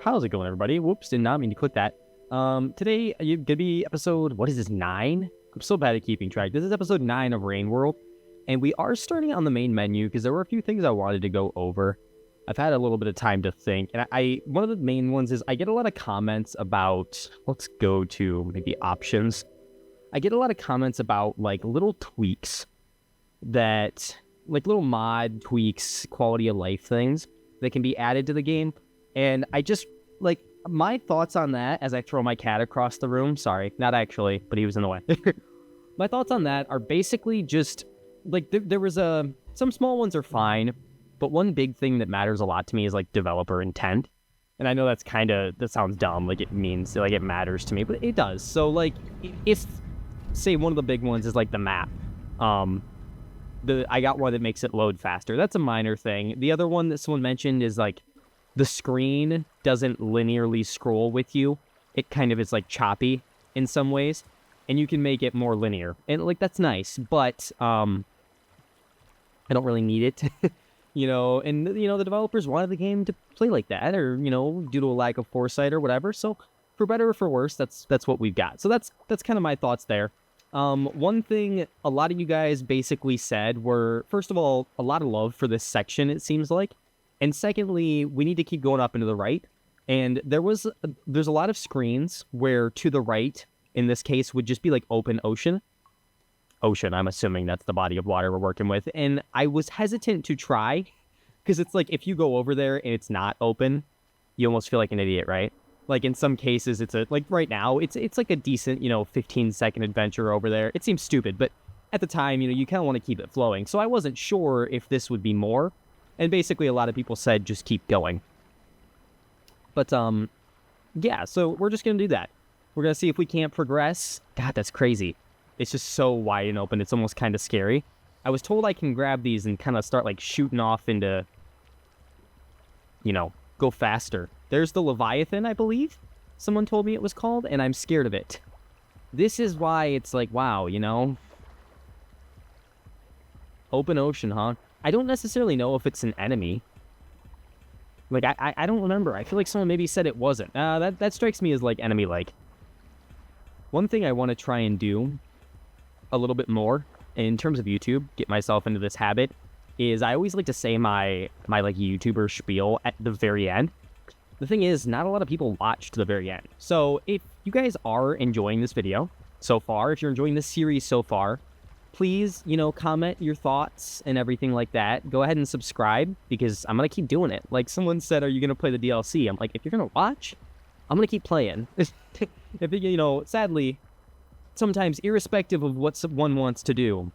How's it going, everybody? Whoops, did not mean to click that. Today gonna be episode, what is this, 9? I'm so bad at keeping track. This is episode 9 of Rain World, and we are starting on the main menu because there were a few things I wanted to go over. I've had a little bit of time to think, and one of the main ones is I get a lot of comments about, let's go to maybe options. I get a lot of comments about like little tweaks that, like little mod tweaks, quality of life things that can be added to the game. And I just, like, my thoughts on that as I throw my cat across the room, sorry, not actually, but he was in the way. My thoughts on that are basically just, like, there was some small ones are fine, but one big thing that matters a lot to me is, like, developer intent. And I know that sounds dumb, like, it means, like, it matters to me, but it does. So, like, if, say, one of the big ones is, like, the map, I got one that makes it load faster. That's a minor thing. The other one that someone mentioned is, like, the screen doesn't linearly scroll with you. It kind of is like choppy in some ways, and you can make it more linear. And like that's nice, but I don't really need it. And the developers wanted the game to play like that, or due to a lack of foresight or whatever. So for better or for worse, that's what we've got. So that's kind of my thoughts there. One thing a lot of you guys basically said were, first of all, a lot of love for this section, it seems like. And secondly, we need to keep going up and to the right. And there's a lot of screens where to the right, in this case, would just be like open ocean. Ocean, I'm assuming that's the body of water we're working with. And I was hesitant to try, because it's like if you go over there and it's not open, you almost feel like an idiot, right? Like in some cases, like right now, it's like a decent, 15-second adventure over there. It seems stupid, but at the time, you kind of want to keep it flowing. So I wasn't sure if this would be more. And basically, a lot of people said just keep going. But, yeah, so we're just going to do that. We're going to see if we can't progress. God, that's crazy. It's just so wide and open. It's almost kind of scary. I was told I can grab these and kind of start, like, shooting off into, go faster. There's the Leviathan, I believe. Someone told me it was called, and I'm scared of it. This is why it's like, wow, Open ocean, huh? I don't necessarily know if it's an enemy. Like, I don't remember. I feel like someone maybe said it wasn't. That strikes me as, like, enemy-like. One thing I want to try and do a little bit more in terms of YouTube, get myself into this habit, is I always like to say my like, YouTuber spiel at the very end. The thing is, not a lot of people watch to the very end. So, if you guys are enjoying this video so far, if you're enjoying this series so far, please, comment your thoughts and everything like that. Go ahead and subscribe, because I'm going to keep doing it. Like someone said, are you going to play the DLC? I'm like, if you're going to watch, I'm going to keep playing. Sadly, sometimes irrespective of what one wants to do,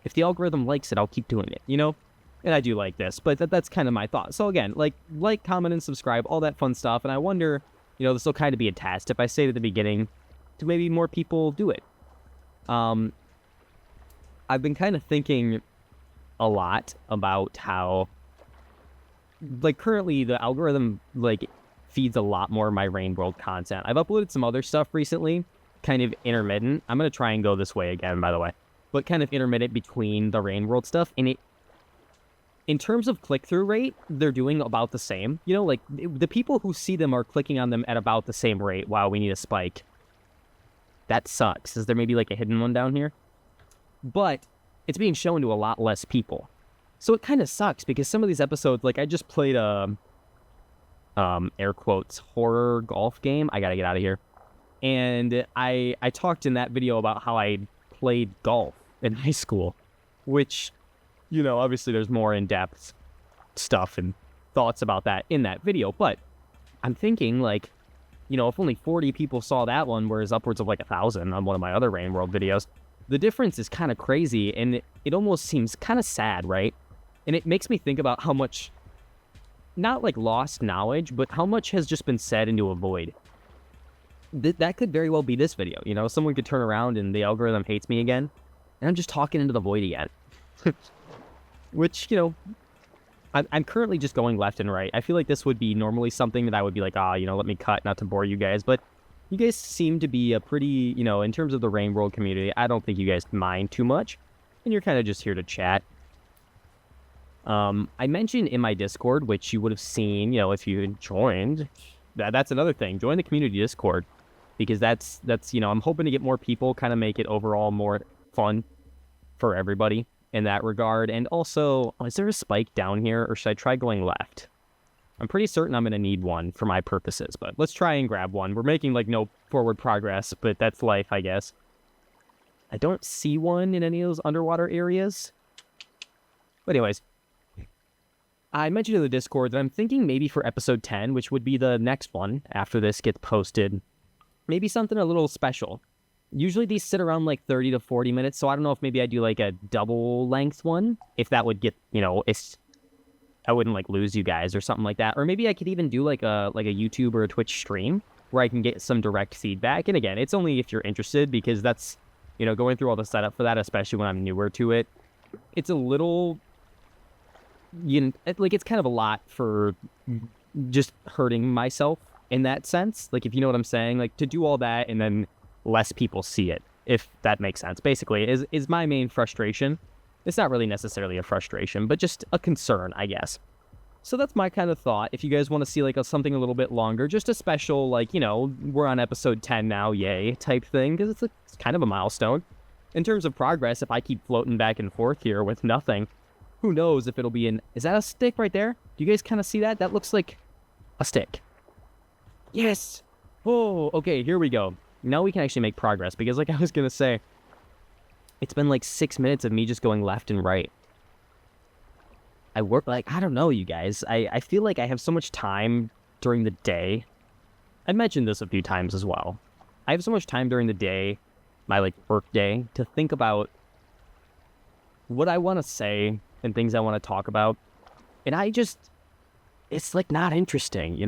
if the algorithm likes it, I'll keep doing it, And I do like this, but that's kind of my thought. So again, like, comment, and subscribe, all that fun stuff. And I wonder, this will kind of be a test. If I say it at the beginning, do maybe more people do it? I've been kind of thinking a lot about how, like, currently the algorithm, like, feeds a lot more of my Rain World content. I've uploaded some other stuff recently, kind of intermittent. I'm going to try and go this way again, by the way, but kind of intermittent between the Rain World stuff. And in terms of click-through rate, they're doing about the same. Like, the people who see them are clicking on them at about the same rate. Wow, we need a spike. That sucks. Is there maybe, like, a hidden one down here? But it's being shown to a lot less people. So it kind of sucks, because some of these episodes, like I just played a, air quotes, horror golf game. I gotta get out of here. And I talked in that video about how I played golf in high school, which, obviously there's more in-depth stuff and thoughts about that in that video. But I'm thinking, like, if only 40 people saw that one, whereas upwards of like 1,000 on one of my other Rain World videos, the difference is kind of crazy, and it almost seems kind of sad, right? And it makes me think about how much, not like lost knowledge, but how much has just been said into a void. That could very well be this video, Someone could turn around and the algorithm hates me again, and I'm just talking into the void again. Which, I'm currently just going left and right. I feel like this would be normally something that I would be like, let me cut, not to bore you guys, but you guys seem to be a pretty, in terms of the Rain World community, I don't think you guys mind too much. And you're kind of just here to chat. I mentioned in my Discord, which you would have seen, if you had joined, that's another thing. Join the community Discord, because that's I'm hoping to get more people, kind of make it overall more fun for everybody in that regard. And also, is there a spike down here, or should I try going left? I'm pretty certain I'm going to need one for my purposes, but let's try and grab one. We're making like no forward progress, but that's life, I guess. I don't see one in any of those underwater areas. But anyways, I mentioned in the Discord that I'm thinking maybe for episode 10, which would be the next one after this gets posted, maybe something a little special. Usually these sit around like 30 to 40 minutes, so I don't know if maybe I do like a double length one, if that would get, if I wouldn't like lose you guys or something like that. Or maybe I could even do like a YouTube or a Twitch stream where I can get some direct feedback. And again, it's only if you're interested, because that's, going through all the setup for that, especially when I'm newer to it, it's a little, it's kind of a lot for just hurting myself in that sense. Like, if you know what I'm saying, like to do all that and then less people see it, if that makes sense, basically, is my main frustration. It's not really necessarily a frustration, but just a concern, I guess. So that's my kind of thought. If you guys want to see like something a little bit longer, just a special, like, we're on episode 10 now, yay, type thing, because it's kind of a milestone. In terms of progress, if I keep floating back and forth here with nothing, who knows if it'll be is that a stick right there? Do you guys kind of see that? That looks like a stick. Yes! Oh, okay, here we go. Now we can actually make progress, because like I was going to say, it's been like 6 minutes of me just going left and right. I don't know, you guys. I feel like I have so much time during the day. I mentioned this a few times as well. I have so much time during the day, my like work day, to think about what I want to say and things I want to talk about. And it's like not interesting,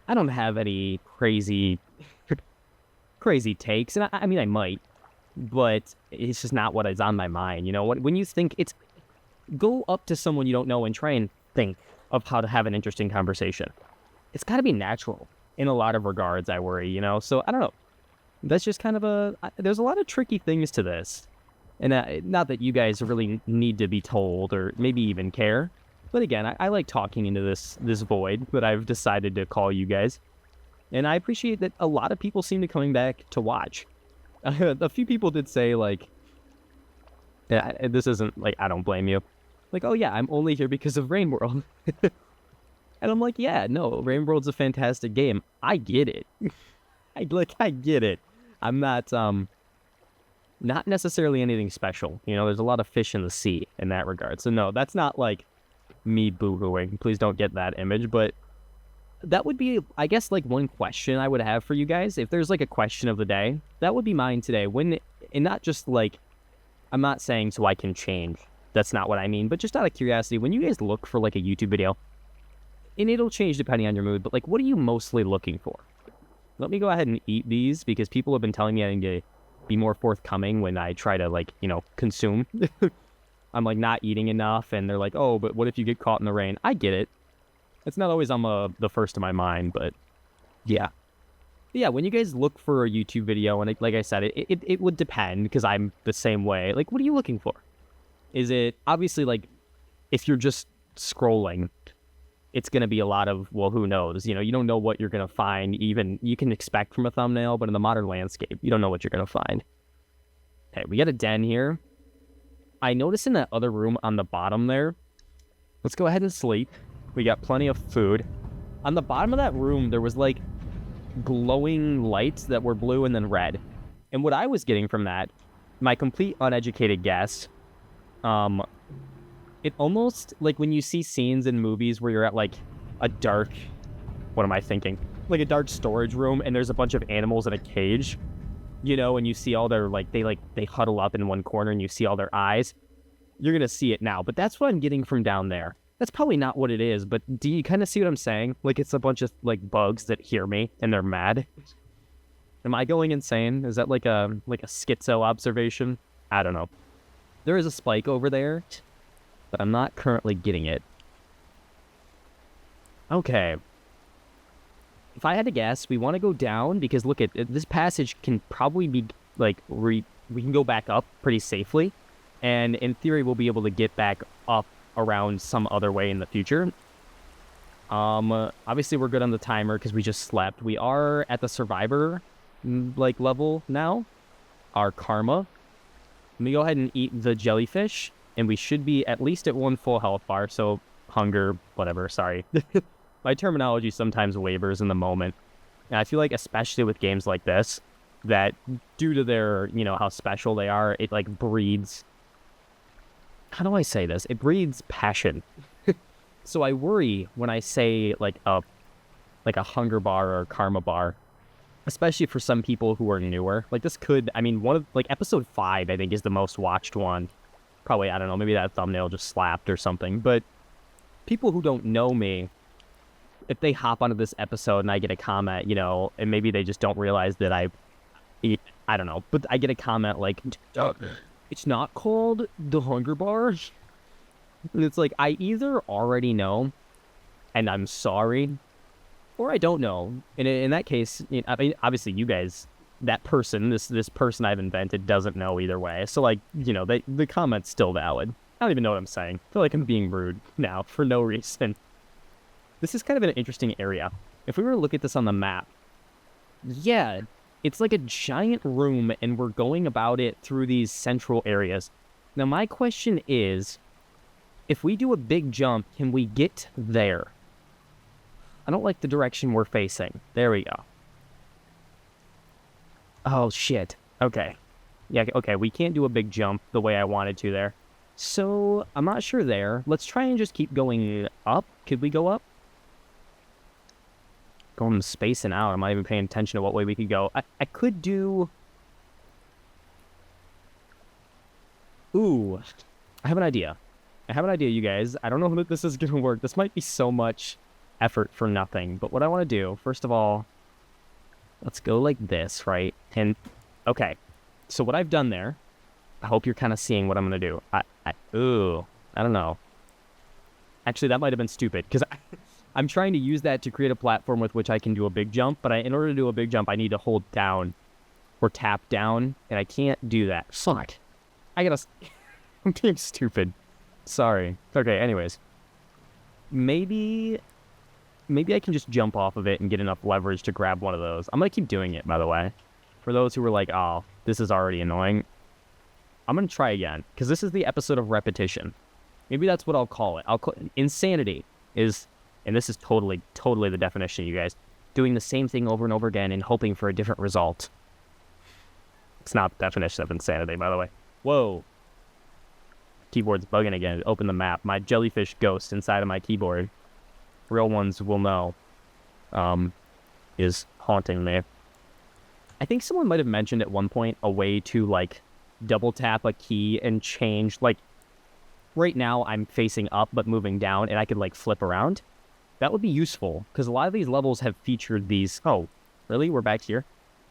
I don't have any crazy takes. And I mean, I might, but it's just not what is on my mind. When you think go up to someone you don't know and try and think of how to have an interesting conversation. It's got to be natural in a lot of regards, I worry, So I don't know. That's just kind of there's a lot of tricky things to this. And not that you guys really need to be told or maybe even care. But again, I like talking into this void that I've decided to call you guys. And I appreciate that a lot of people seem to coming back to watch. A few people did say, like, yeah, this isn't, like, I don't blame you. Like, oh yeah, I'm only here because of Rain World. And I'm like, yeah, no, Rain World's a fantastic game. I get it. I get it. I'm not necessarily anything special. There's a lot of fish in the sea in that regard. So no, that's not like me boo-hooing. Please don't get that image. But that would be, I guess, like one question I would have for you guys. If there's like a question of the day, that would be mine today. And not just like, I'm not saying so I can change. That's not what I mean. But just out of curiosity, when you guys look for like a YouTube video, and it'll change depending on your mood, but like, what are you mostly looking for? Let me go ahead and eat these, because people have been telling me I need to be more forthcoming when I try to like, consume. I'm like not eating enough, and they're like, oh, but what if you get caught in the rain? I get it. It's not always on the first of my mind, but yeah. Yeah, when you guys look for a YouTube video, and like I said, it would depend, because I'm the same way. Like, what are you looking for? Is it, obviously, like, if you're just scrolling, it's going to be a lot of, well, who knows? You don't know what you're going to find. Even you can expect from a thumbnail, but in the modern landscape, you don't know what you're going to find. Okay, we got a den here. I noticed in that other room on the bottom there, let's go ahead and sleep. We got plenty of food. On the bottom of that room, there was like glowing lights that were blue and then red. And what I was getting from that, my complete uneducated guess, it almost, like when you see scenes in movies where you're at like a dark, what am I thinking? Like a dark storage room, and there's a bunch of animals in a cage, and you see all their, like, they huddle up in one corner and you see all their eyes. You're going to see it now, but that's what I'm getting from down there. That's probably not what it is, but do you kind of see what I'm saying? Like, it's a bunch of like bugs that hear me and they're mad. Am I going insane? Is that like a schizo observation? I don't know. There is a spike over there, but I'm not currently getting it. Okay. If I had to guess, we want to go down, because look at this passage can probably be like we can go back up pretty safely, and in theory we'll be able to get back up around some other way in the future. Obviously we're good on the timer because we just slept. We are at the survivor like level now. Our karma. Let me go ahead and eat the jellyfish, and we should be at least at 1 full health bar. So hunger, whatever. Sorry, my terminology sometimes wavers in the moment, and I feel like especially with games like this, that due to their how special they are, it like breeds. How do I say this? It breeds passion. So I worry when I say like a hunger bar or a karma bar, especially for some people who are newer. Like this could, I mean, one of like episode 5, I think is the most watched one. Probably, I don't know, maybe that thumbnail just slapped or something. But people who don't know me, if they hop onto this episode and I get a comment, and maybe they just don't realize that I don't know, but I get a comment like, it's not called the hunger bar. And it's like, I either already know and I'm sorry, or I don't know. And in that case, I mean, obviously you guys, that person, this person I've invented doesn't know either way. So like, the comment's still valid. I don't even know what I'm saying. I feel like I'm being rude now for no reason. This is kind of an interesting area. If we were to look at this on the map, yeah, it's like a giant room and we're going about it through these central areas. Now my question is, if we do a big jump, can we get there? I don't like the direction we're facing. There we go. Oh, shit. Okay. Yeah, okay, we can't do a big jump the way I wanted to there. So, I'm not sure there. Let's try and just keep going up. Could we go up? Going spacing out. I'm not even paying attention to what way we could go. I could do... Ooh. I have an idea. You guys. I don't know if this is going to work. This might be so much effort for nothing. But what I want to do, first of all, let's go like this, right? And, okay. So what I've done there, I hope you're kind of seeing what I'm going to do. I don't know. Actually, that might have been stupid, because I'm trying to use that to create a platform with which I can do a big jump, but in order to do a big jump, I need to hold down or tap down, and I can't do that. Fuck. I'm being stupid. Sorry. Okay, anyways. Maybe I can just jump off of it and get enough leverage to grab one of those. I'm going to keep doing it, by the way. For those who were like, oh, this is already annoying. I'm going to try again, because this is the episode of repetition. Maybe that's what I'll call it. Insanity is, and this is totally the definition, you guys, doing the same thing over and over again and hoping for a different result. It's not the definition of insanity, by the way. Whoa. Keyboard's bugging again. Open the map. My jellyfish ghost inside of my keyboard, real ones will know, is haunting me. I think someone might have mentioned at one point a way to like double tap a key and change, like right now I'm facing up but moving down and I could like flip around. That would be useful because a lot of these levels have featured these. Oh, really? We're back here?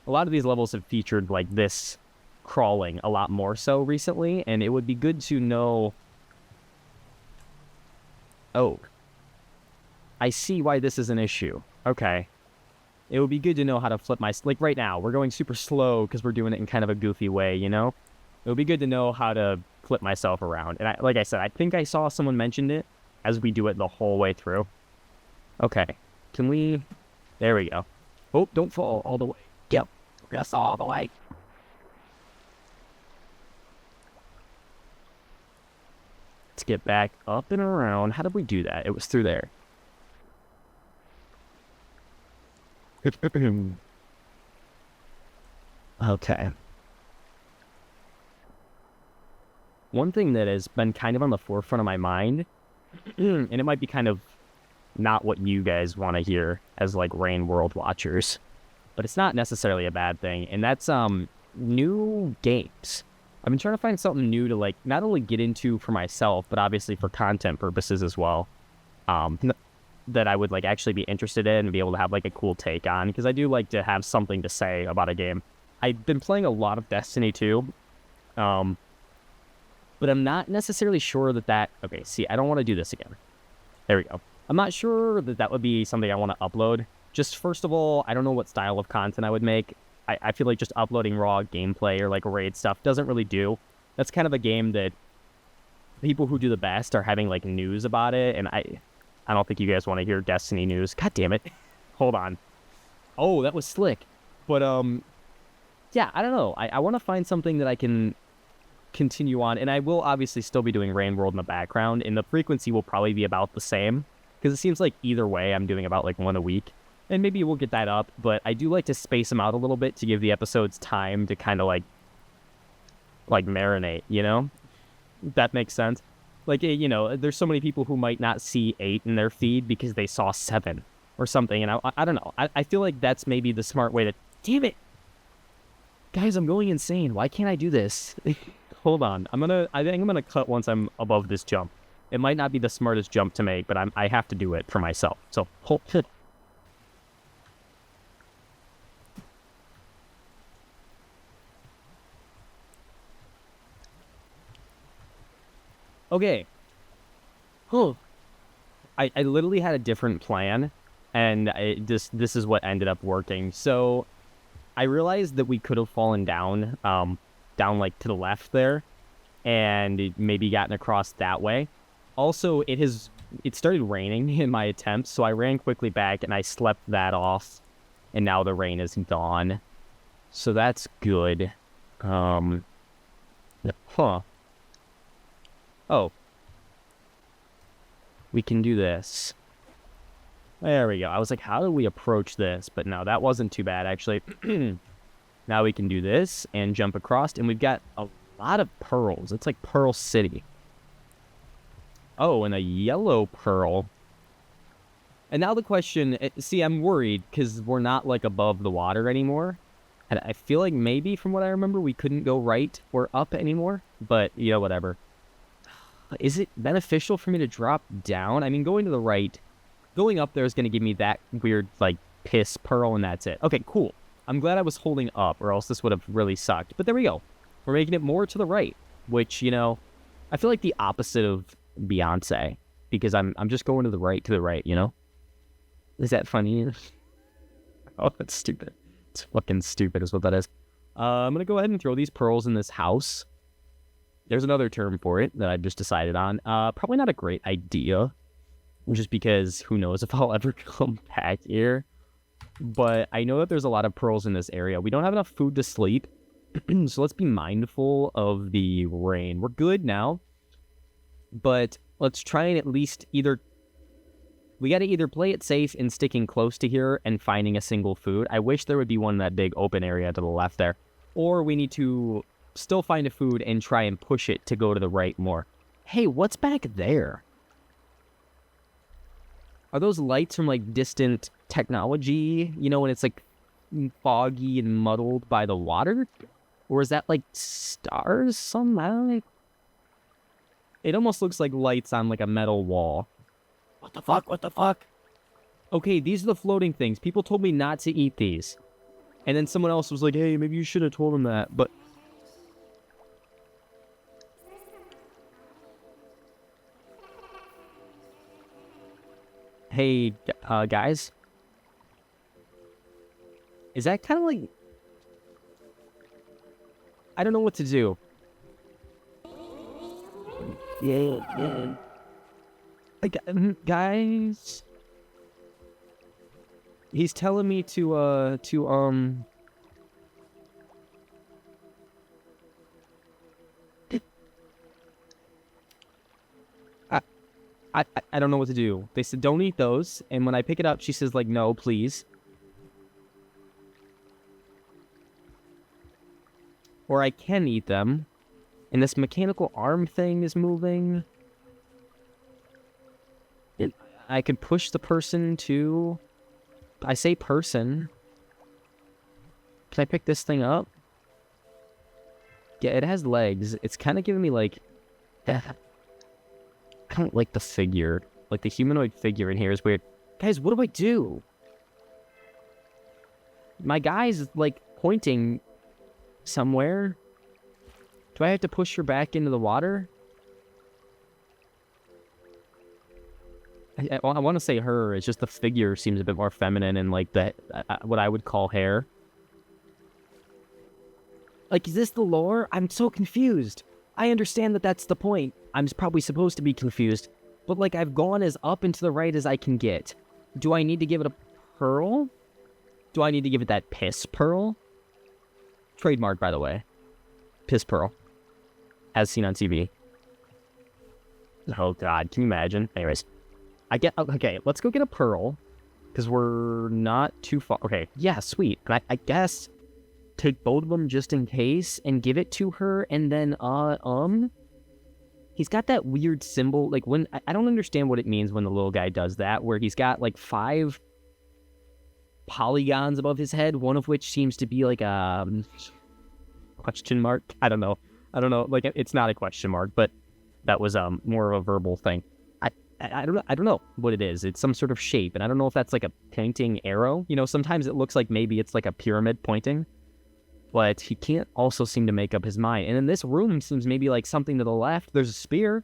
A lot of these levels have featured like this crawling a lot more so recently, and it would be good to know. Oh, I see why this is an issue. Okay. It would be good to know how to flip like right now, we're going super slow because we're doing it in kind of a goofy way, It would be good to know how to flip myself around. And like I said, I think I saw someone mentioned it as we do it the whole way through. Okay. Can we... There we go. Oh, don't fall all the way. Yep. Just all the way. Let's get back up and around. How did we do that? It was through there. Okay. One thing that has been kind of on the forefront of my mind, and it might be kind of not what you guys want to hear as like Rain World watchers, but it's not necessarily a bad thing, and that's new games. I've been trying to find something new to like not only get into for myself, but obviously for content purposes as well. That I would like actually be interested in and be able to have like a cool take on, because I do like to have something to say about a game. I've been playing a lot of Destiny 2, but I'm not necessarily sure that okay, see, I don't want to do this again. There we go. I'm not sure that would be something I want to upload. Just first of all, I don't know what style of content I would make. I feel like just uploading raw gameplay or like raid stuff doesn't really do. That's kind of a game that people who do the best are having like news about it, and I I don't think you guys want to hear Destiny news. God damn it. Hold on. Oh, that was slick. But, yeah, I don't know. I want to find something that I can continue on, and I will obviously still be doing Rain World in the background, and the frequency will probably be about the same, because it seems like either way I'm doing about like one a week, and maybe we'll get that up, but I do like to space them out a little bit to give the episodes time to kind of like marinate, you know? That makes sense. Like, you know, there's so many people who might not see 8 in their feed because they saw 7 or something, and I don't know. I feel like that's maybe the smart way to... Damn it! Guys, I'm going insane. Why can't I do this? Hold on. I think I'm gonna cut once I'm above this jump. It might not be the smartest jump to make, but I have to do it for myself. So, hold it. Okay. Oh. I literally had a different plan, and this is what ended up working. So, I realized that we could have fallen down, down like to the left there, and maybe gotten across that way. Also, it started raining in my attempts, so I ran quickly back and I slept that off, and now the rain is gone. So that's good. Huh. Oh. We can do this. There we go. I was like, how do we approach this? But no, that wasn't too bad, actually. Now we can do this and jump across, and we've got a lot of pearls. It's like Pearl City. Oh, and a yellow pearl. And now the question, see, I'm worried because we're not like above the water anymore. And I feel like maybe from what I remember, we couldn't go right or up anymore. But, you know, whatever. Is it beneficial for me to drop down? I mean, going to the right, going up there is going to give me that weird, like, piss pearl, and that's it. Okay, cool. I'm glad I was holding up, or else this would have really sucked. But there we go. We're making it more to the right, which, you know, I feel like the opposite of Beyonce, because I'm just going to the right, you know? Is that funny? Oh, that's stupid. It's fucking stupid is what that is. I'm going to go ahead and throw these pearls in this house. There's another term for it that I've just decided on. Probably not a great idea, just because who knows if I'll ever come back here. But I know that there's a lot of pearls in this area. We don't have enough food to sleep, so let's be mindful of the rain. We're good now, but let's try and at least we got to either play it safe in sticking close to here and finding a single food. I wish there would be one in that big open area to the left there. Or we need to still find a food and try and push it to go to the right more. Hey, what's back there? Are those lights from, like, distant technology? You know, when it's, like, foggy and muddled by the water? Or is that, like, stars somehow? It almost looks like lights on, like, a metal wall. What the fuck? What the fuck? Okay, these are the floating things. People told me not to eat these. And then someone else was like, hey, maybe you should have told them that. But... Hey, guys? Is that kind of like... I don't know what to do. Yeah. Guys? He's telling me to I don't know what to do. They said, don't eat those. And when I pick it up, she says, like, no, please. Or I can eat them. And this mechanical arm thing is moving. I could push the person to... I say person. Can I pick this thing up? Yeah, it has legs. It's kind of giving me, like... I don't like the figure. Like, the humanoid figure in here is weird. Guys, what do I do? My guy's, like, pointing somewhere. Do I have to push her back into the water? I want to say her. It's just the figure seems a bit more feminine and, like, the what I would call hair. Like, is this the lore? I'm so confused. I understand that that's the point. I'm probably supposed to be confused. But, like, I've gone as up and to the right as I can get. Do I need to give it a pearl? Do I need to give it that piss pearl? Trademark, by the way. Piss pearl. As seen on TV. Oh, God. Can you imagine? Anyways. Okay, let's go get a pearl. Because we're not too far. Okay, yeah, sweet. And I guess take both of them just in case and give it to her. And then, he's got that weird symbol. Like, when I don't understand what it means when the little guy does that, where he's got, like, 5 polygons above his head, one of which seems to be like a question mark. I don't know. Like, it's not a question mark, but that was more of a verbal thing. I don't know what it is. It's some sort of shape, and I don't know if that's like a pointing arrow. You know, sometimes it looks like maybe it's like a pyramid pointing, but he can't also seem to make up his mind. And in this room seems maybe like something to the left. There's a spear,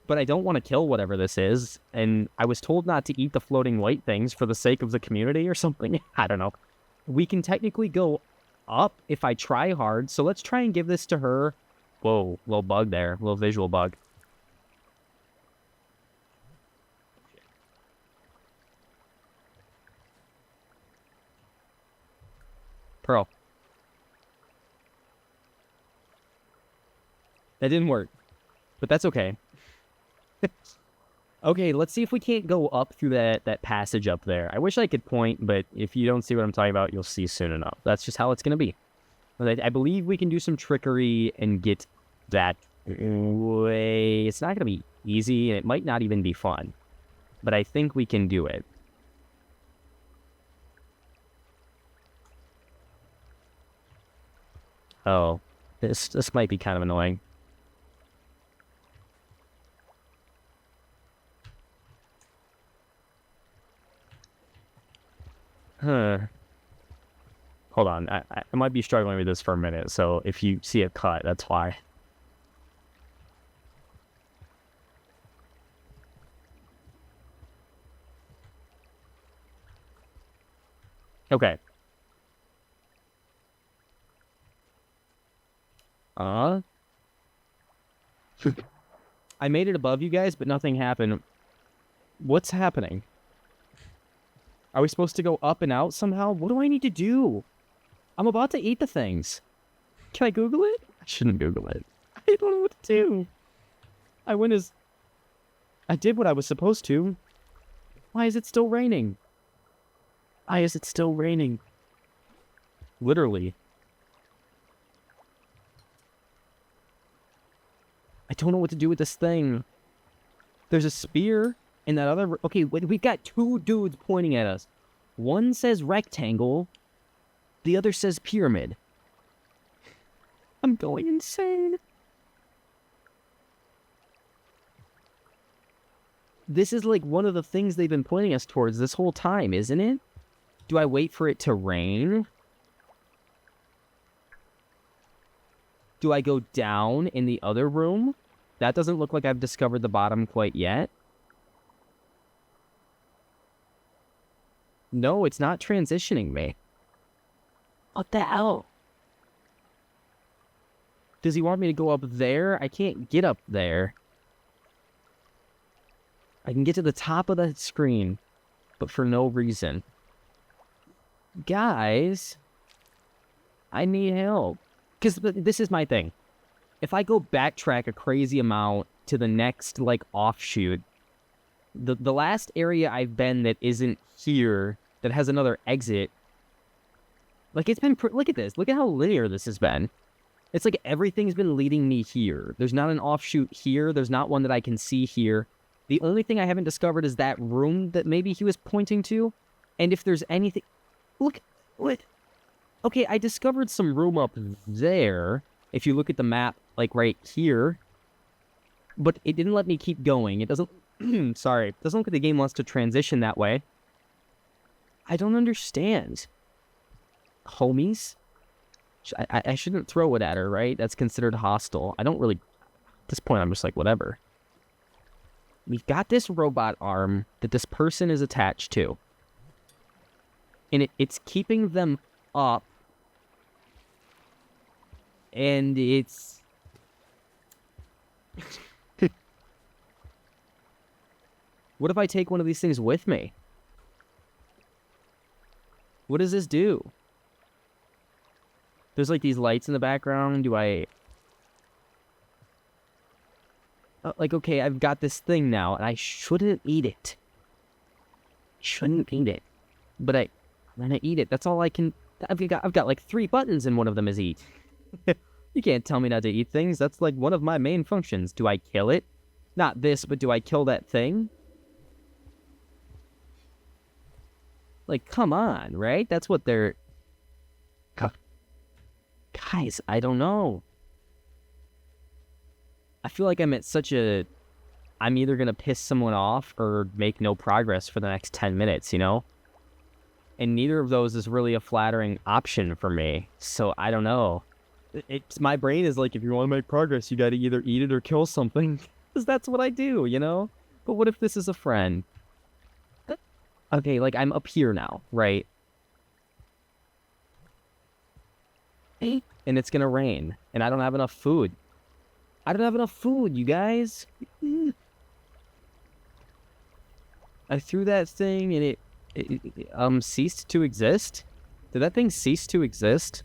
but I don't want to kill whatever this is. And I was told not to eat the floating white things for the sake of the community or something. I don't know. We can technically go up if I try hard. So let's try and give this to her. Whoa, little bug there, little visual bug. Pearl. That didn't work, but that's okay. Okay, let's see if we can't go up through that passage up there. I wish I could point, but if you don't see what I'm talking about, you'll see soon enough. That's just how it's going to be. But I believe we can do some trickery and get that way. It's not going to be easy, and it might not even be fun, but I think we can do it. Oh, this might be kind of annoying. Huh. Hold on. I might be struggling with this for a minute, so if you see a cut, that's why. Okay. I made it above you guys, but nothing happened. What's happening? Are we supposed to go up and out somehow? What do I need to do? I'm about to eat the things. Can I Google it? I shouldn't Google it. I don't know what to do. I did what I was supposed to. Why is it still raining? Why is it still raining? Literally. I don't know what to do with this thing. There's a spear in that other... Okay, we've got 2 dudes pointing at us. One says rectangle. The other says pyramid. I'm going insane. This is like one of the things they've been pointing us towards this whole time, isn't it? Do I wait for it to rain? Do I go down in the other room? That doesn't look like I've discovered the bottom quite yet. No, it's not transitioning me. What the hell? Does he want me to go up there? I can't get up there. I can get to the top of the screen, but for no reason. Guys, I need help. Because this is my thing. If I go backtrack a crazy amount to the next, like, offshoot, the last area I've been that isn't here, that has another exit, like, it's been... Look at this. Look at how linear this has been. It's like everything's been leading me here. There's not an offshoot here. There's not one that I can see here. The only thing I haven't discovered is that room that maybe he was pointing to. And if there's anything... Look, what? Okay, I discovered some room up there. If you look at the map, like right here. But it didn't let me keep going. It doesn't... Sorry. It doesn't look like the game wants to transition that way. I don't understand. Homies? I shouldn't throw it at her, right? That's considered hostile. I don't really... At this point, I'm just like, whatever. We've got this robot arm that this person is attached to. And it's keeping them up. And it's... What if I take one of these things with me? What does this do? There's like these lights in the background. Do I... like, okay, I've got this thing now, and I shouldn't eat it. Shouldn't eat it. But I'm gonna eat it. That's all I can... I've got like 3 buttons, and one of them is eat. You can't tell me not to eat things. That's like one of my main functions. Do I kill it? Not this, but do I kill that thing? Like, come on, right? That's what they're... Guys, I don't know. I feel like I'm at such a... I'm either going to piss someone off or make no progress for the next 10 minutes, you know? And neither of those is really a flattering option for me. So, I don't know. It's my brain is like, if you want to make progress, you got to either eat it or kill something. Because that's what I do, you know? But what if this is a friend? Okay, like, I'm up here now, right? And it's gonna rain. And I don't have enough food. I don't have enough food, you guys. I threw that thing and it ceased to exist? Did that thing cease to exist?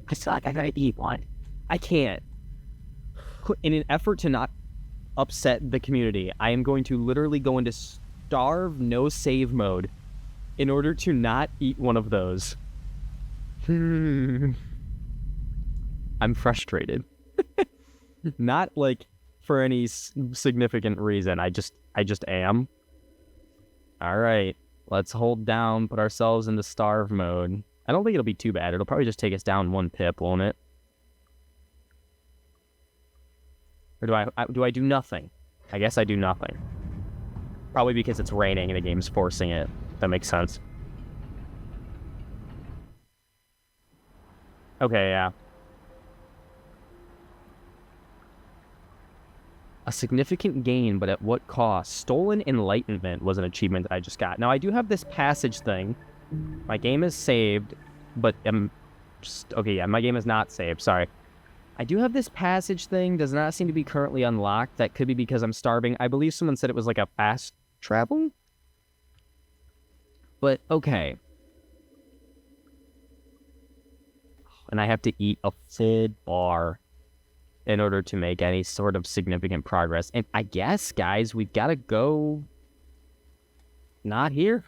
I feel like I gotta eat one. I can't. In an effort to not upset the community, I am going to literally go into starve no save mode in order to not eat one of those. I'm frustrated. Not like for any significant reason. I just am. All right, let's hold down, put ourselves into starve mode. I don't think it'll be too bad. It'll probably just take us down 1 pip, won't it? Or do I do nothing? I guess I do nothing. Probably because it's raining and the game's forcing it. That makes sense. Okay, yeah. A significant gain, but at what cost? Stolen Enlightenment was an achievement that I just got. Now, I do have this passage thing. My game is saved, but okay, yeah, my game is not saved, sorry. I do have this passage thing, does not seem to be currently unlocked. That could be because I'm starving. I believe someone said it was like a fast travel? But, okay. And I have to eat a full bar in order to make any sort of significant progress. And I guess, guys, we've got to go... not here.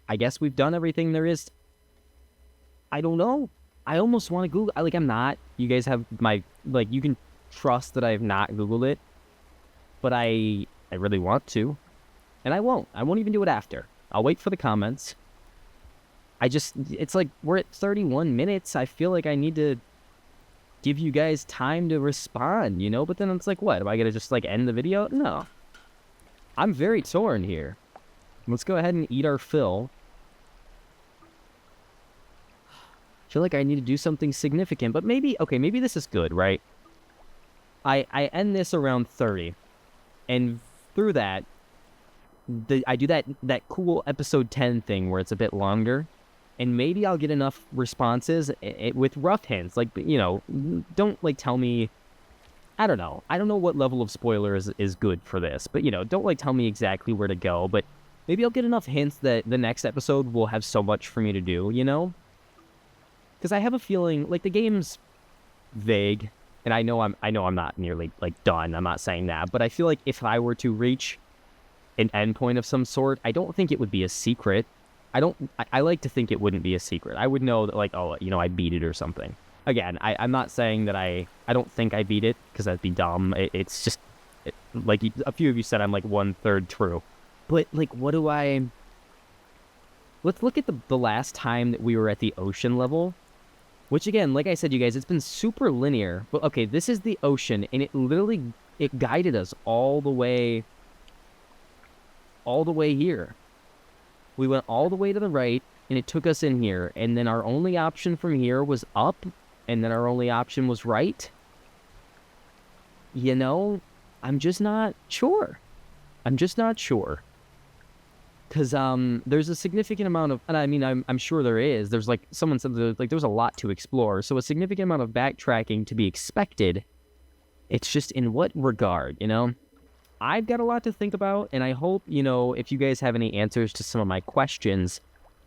I guess we've done everything there is. I don't know. I almost want to Google... I'm not. You guys have my... you can trust that I have not Googled it. But I really want to. And I won't. I won't even do it after. I'll wait for the comments. It's like, we're at 31 minutes. I feel like I need to give you guys time to respond, you know? But then it's like, what? Am I going to just, end the video? No. I'm very torn here. Let's go ahead and eat our fill. I feel like I need to do something significant, but maybe this is good, right? I end this around 30. And through that, I do that cool episode 10 thing where it's a bit longer. And maybe I'll get enough responses with rough hints. Don't, tell me... I don't know. I don't know what level of spoiler is good for this. But, don't, tell me exactly where to go. But maybe I'll get enough hints that the next episode will have so much for me to do, you know? Because I have a feeling, the game's vague. And I know I'm not nearly, done. I'm not saying that. But I feel like if I were to reach an endpoint of some sort, I don't think it would be a secret. I like to think it wouldn't be a secret. I would know that, I beat it or something. Again, I'm not saying that I don't think I beat it, because that'd be dumb. It's just, a few of you said I'm, 1/3 true. But, what do I... Let's look at the last time that we were at the ocean level. Which, again, like I said, you guys, it's been super linear. But, okay, this is the ocean, and it guided us all the way here. We went all the way to the right, and it took us in here. And then our only option from here was up, and then our only option was right. You know, I'm just not sure. Because there's a significant amount of... And I mean, I'm sure there is. There's, someone said there's a lot to explore. So a significant amount of backtracking to be expected. It's just in what regard, you know? I've got a lot to think about, and I hope, you know, if you guys have any answers to some of my questions,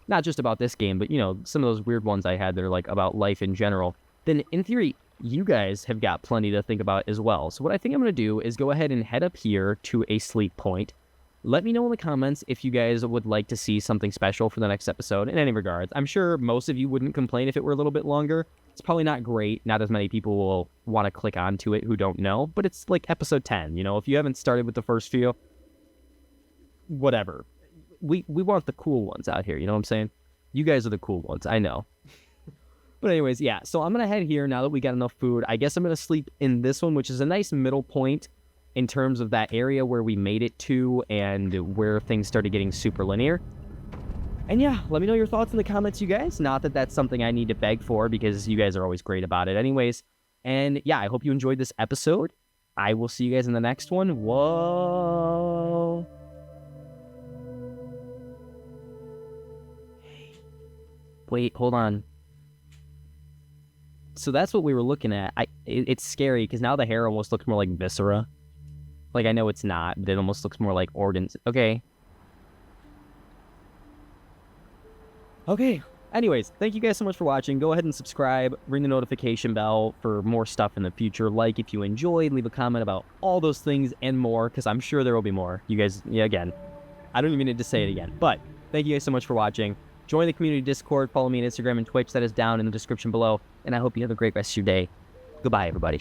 not just about this game, but, you know, some of those weird ones I had that are like about life in general, then in theory, you guys have got plenty to think about as well. So what I think I'm going to do is go ahead and head up here to a sleep point. Let me know in the comments if you guys would like to see something special for the next episode in any regards. I'm sure most of you wouldn't complain if it were a little bit longer. It's probably not great. Not as many people will want to click onto it who don't know, but it's like episode 10. You know, if you haven't started with the first few, whatever. We want the cool ones out here. You know what I'm saying? You guys are the cool ones. I know. But anyways, yeah. So I'm going to head here now that we got enough food. I guess I'm going to sleep in this one, which is a nice middle point in terms of that area where we made it to and where things started getting super linear. And yeah, let me know your thoughts in the comments, you guys. Not that that's something I need to beg for because you guys are always great about it anyways. And yeah, I hope you enjoyed this episode. I will see you guys in the next one. Whoa. Wait, hold on. So that's what we were looking at. It's scary because now the hair almost looks more like viscera. Like, I know it's not, but it almost looks more like organs. Okay. Okay. Anyways, thank you guys so much for watching. Go ahead and subscribe. Ring the notification bell for more stuff in the future. Like if you enjoyed. Leave a comment about all those things and more, because I'm sure there will be more. You guys, yeah, again, I don't even need to say it again. But thank you guys so much for watching. Join the community Discord. Follow me on Instagram and Twitch. That is down in the description below. And I hope you have a great rest of your day. Goodbye, everybody.